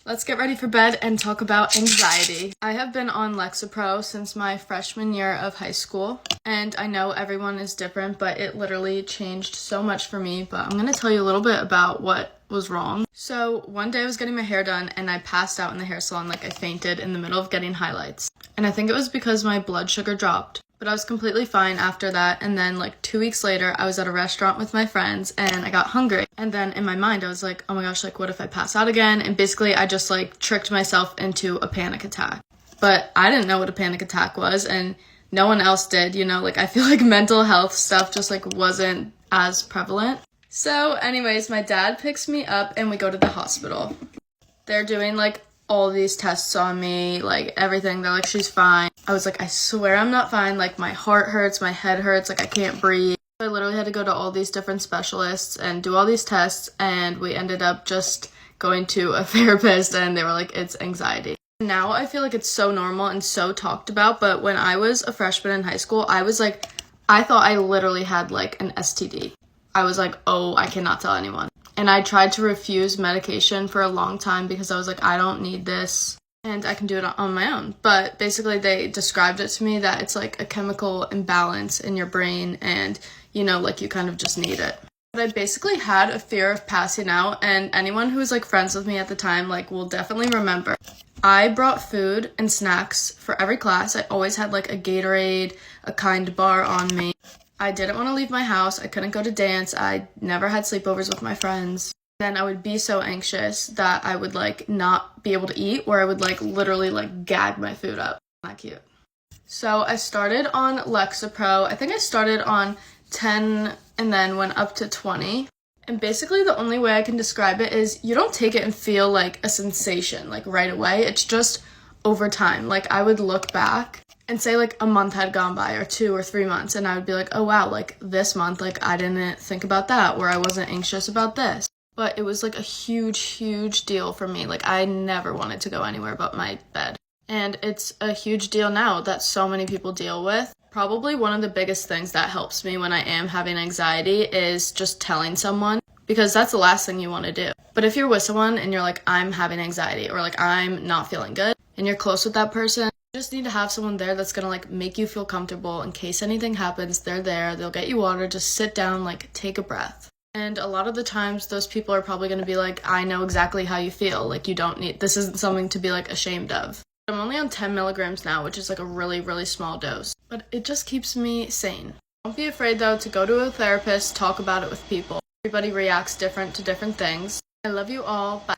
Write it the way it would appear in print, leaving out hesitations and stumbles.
Let's get ready for bed and talk about anxiety. I have been on Lexapro since my freshman year of high school, and I know everyone is different, but it literally changed so much for me. But I'm gonna tell you a little bit about what was wrong. So one day I was getting my hair done and I passed out in the hair salon, like I fainted in the middle of getting highlights. And I think it was because my blood sugar dropped. But I was completely fine after that, and then like 2 weeks later, I was at a restaurant with my friends and I got hungry. And then in my mind, I was like, oh my gosh, like what if I pass out again? And basically I just like tricked myself into a panic attack. But I didn't know what a panic attack was, and no one else did, you know, like I feel like mental health stuff just like wasn't as prevalent. So anyways, my dad picks me up and we go to the hospital. They're doing like all these tests on me, like everything. They're like, she's fine. I was like, I swear I'm not fine. Like my heart hurts, my head hurts, like I can't breathe. I literally had to go to all these different specialists and do all these tests, and we ended up just going to a therapist and they were like, it's anxiety. Now I feel like it's so normal and so talked about, but when I was a freshman in high school, I was like, I thought I literally had like an STD. I was like, oh, I cannot tell anyone. And I tried to refuse medication for a long time because I was like, I don't need this and I can do it on my own. But basically they described it to me that it's like a chemical imbalance in your brain and, you know, like you kind of just need it. But I basically had a fear of passing out, and anyone who was like friends with me at the time like will definitely remember. I brought food and snacks for every class. I always had like a Gatorade, a Kind bar on me. I didn't want to leave my house. I couldn't go to dance. I never had sleepovers with my friends. Then I would be so anxious that I would like not be able to eat, or I would like literally like gag my food up. Not cute. So I started on Lexapro. I think I started on 10 and then went up to 20. And basically the only way I can describe it is you don't take it and feel like a sensation like right away. It's just over time. Like I would look back and say like a month had gone by, or 2 or 3 months, and I would be like, oh wow, like this month, like I didn't think about that, or I wasn't anxious about this. But it was like a huge deal for me. Like I never wanted to go anywhere but my bed. And it's a huge deal now that so many people deal with. Probably one of the biggest things that helps me when I am having anxiety is just telling someone, because that's the last thing you want to do. But if you're with someone and you're like, I'm having anxiety, or like I'm not feeling good, and you're close with that person, you just need to have someone there that's gonna like make you feel comfortable in case anything happens. They're there, they'll get you water, just sit down, like take a breath. And a lot of the times those people are probably gonna be like, I know exactly how you feel, like you don't need, this isn't something to be like ashamed of. I'm only on 10 milligrams now, which is like a really small dose, but it just keeps me sane. Don't be afraid though to go to a therapist, talk about it with people. Everybody reacts different to different things. I love you all. Bye.